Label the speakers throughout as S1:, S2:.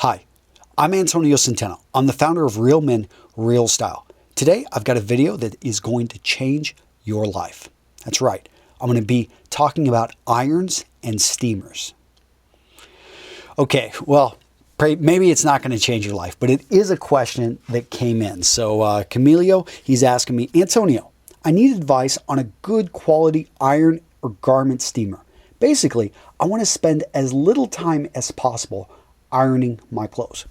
S1: Hi, I'm Antonio Centeno. I'm the founder of Real Men, Real Style. Today, I've got a video that is going to change your life. That's right. I'm going to be talking about irons and steamers. Okay, well, maybe it's not going to change your life, but it is a question that came in. So Camilio, he's asking me, Antonio, I need advice on a good quality iron or garment steamer. Basically, I want to spend as little time as possible ironing my clothes.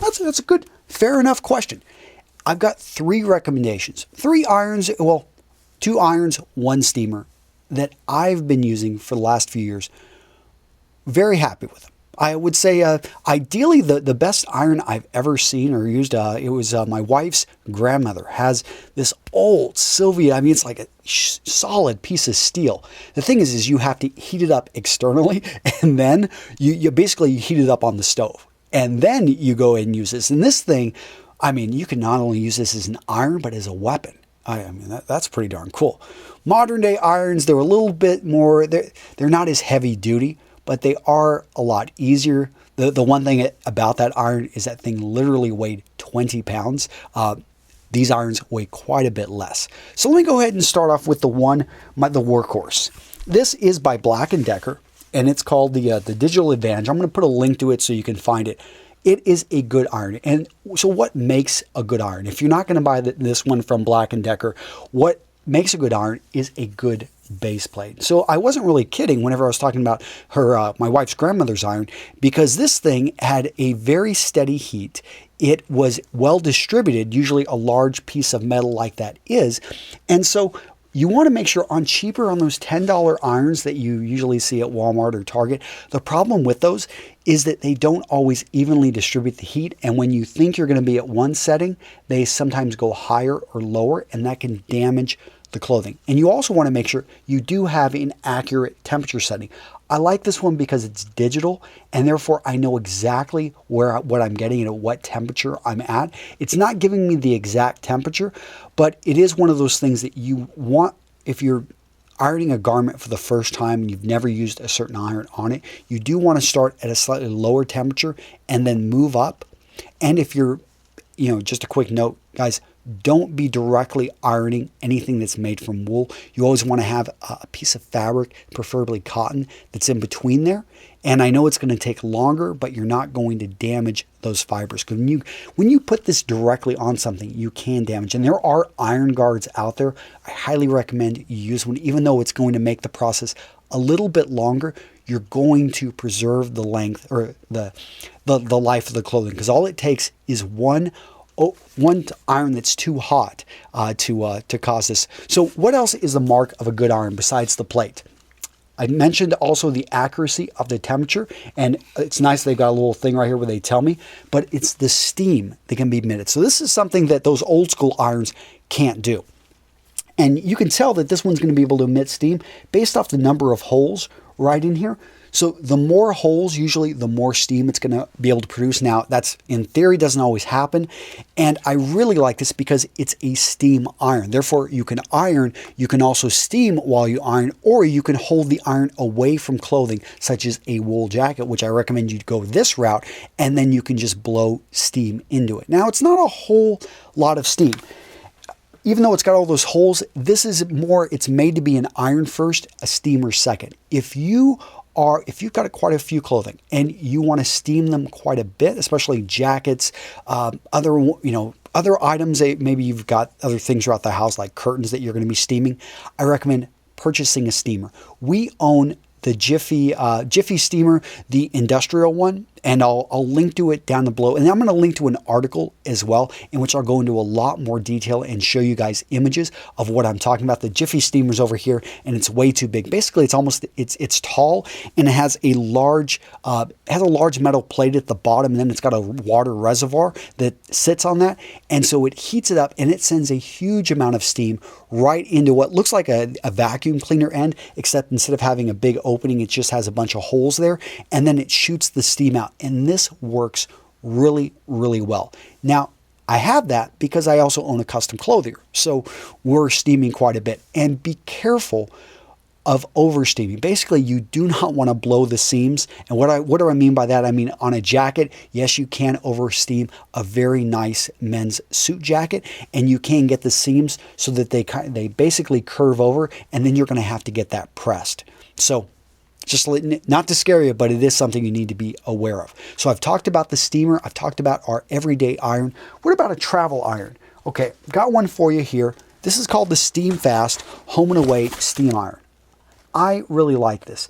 S1: That's a good, fair enough question. I've got 3 recommendations. 3 irons, well, 2 irons, 1 steamer that I've been using for the last few years. Very happy with them. I would say ideally the best iron I've ever seen or used, it was my wife's grandmother has this old Sylvia. I mean, it's like a solid piece of steel. The thing is you have to heat it up externally, and then you basically heat it up on the stove. And then you go ahead and use this. And this thing, I mean, you can not only use this as an iron, but as a weapon. I mean, that's pretty darn cool. Modern day irons, they're a little bit more, they're not as heavy duty, but they are a lot easier. The one thing about that iron is that thing literally weighed 20 pounds. These irons weigh quite a bit less. So let me go ahead and start off with the workhorse. This is by Black & Decker, and it's called the Digital Advantage. I'm going to put a link to it so you can find it. It is a good iron. And so what makes a good iron? If you're not going to buy this one from Black & Decker, what makes a good iron is a good base plate. So I wasn't really kidding whenever I was talking about my wife's grandmother's iron, because this thing had a very steady heat. It was well distributed, usually a large piece of metal like that is. And so you want to make sure on those $10 irons that you usually see at Walmart or Target, the problem with those is that they don't always evenly distribute the heat. And when you think you're going to be at one setting, they sometimes go higher or lower, and that can damage the clothing. And you also want to make sure you do have an accurate temperature setting. I like this one because it's digital, and therefore I know exactly what I'm getting and at what temperature I'm at. It's not giving me the exact temperature, but it is one of those things that you want if you're ironing a garment for the first time and you've never used a certain iron on it. You do want to start at a slightly lower temperature and then move up. And if you're, just a quick note, guys, don't be directly ironing anything that's made from wool. You always want to have a piece of fabric, preferably cotton, that's in between there. And I know it's going to take longer, but you're not going to damage those fibers. Because when you put this directly on something, you can damage. And there are iron guards out there. I highly recommend you use one, even though it's going to make the process a little bit longer. You're going to preserve the length or the life of the clothing, because all it takes is one iron that's too hot to cause this. So what else is the mark of a good iron besides the plate? I mentioned also the accuracy of the temperature, and it's nice they've got a little thing right here where they tell me, but it's the steam that can be emitted. So this is something that those old school irons can't do. And you can tell that this one's going to be able to emit steam based off the number of holes right in here. So the more holes, usually the more steam it's going to be able to produce. Now, that's in theory doesn't always happen. And I really like this because it's a steam iron. Therefore, you can iron, you can also steam while you iron, or you can hold the iron away from clothing, such as a wool jacket, which I recommend you go this route, and then you can just blow steam into it. Now, it's not a whole lot of steam. Even though it's got all those holes, this is more, it's made to be an iron first, a steamer second. If you've got quite a few clothing and you want to steam them quite a bit, especially jackets, other items, maybe you've got other things throughout the house like curtains that you're going to be steaming, I recommend purchasing a steamer. We own the Jiffy steamer, the industrial one, and I'll link to it down below. And I'm going to link to an article as well in which I'll go into a lot more detail and show you guys images of what I'm talking about. The Jiffy steamer's over here, and it's way too big. Basically, it's tall, and it has a large metal plate at the bottom, and then it's got a water reservoir that sits on that, and so it heats it up, and it sends a huge amount of steam right into what looks like a vacuum cleaner end, except instead of having a big opening, it just has a bunch of holes there, and then it shoots the steam out. And this works really, really well. Now, I have that because I also own a custom clothier. So we're steaming quite a bit. And be careful of oversteaming. Basically, you do not want to blow the seams. And what do I mean by that? I mean, on a jacket, yes, you can oversteam a very nice men's suit jacket, and you can get the seams so that they basically curve over, and then you're going to have to get that pressed. So just not to scare you, but it is something you need to be aware of. So I've talked about the steamer. I've talked about our everyday iron. What about a travel iron? Okay, got one for you here. This is called the Steam Fast Home and Away Steam Iron. I really like this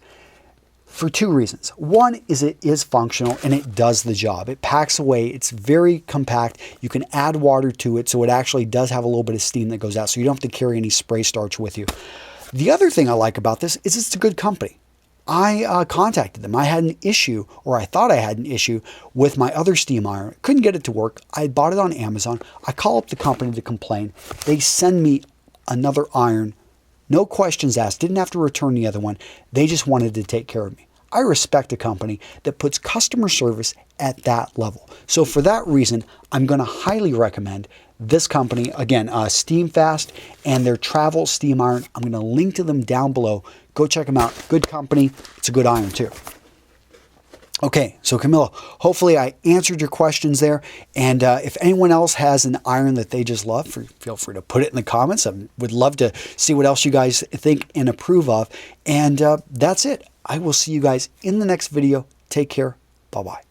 S1: for two reasons. One is it is functional and it does the job. It packs away. It's very compact. You can add water to it, so it actually does have a little bit of steam that goes out, so you don't have to carry any spray starch with you. The other thing I like about this is it's a good company. I contacted them. I had an issue, or I thought I had an issue with my other steam iron. Couldn't get it to work. I bought it on Amazon. I call up the company to complain. They send me another iron. No questions asked. Didn't have to return the other one. They just wanted to take care of me. I respect a company that puts customer service at that level. So for that reason, I'm going to highly recommend this company. Again, Steam Fast and their travel steam iron. I'm going to link to them down below. Go check them out. Good company. It's a good iron too. Okay, so Camilla, hopefully I answered your questions there. And if anyone else has an iron that they just love, feel free to put it in the comments. I would love to see what else you guys think and approve of. And that's it. I will see you guys in the next video. Take care. Bye-bye.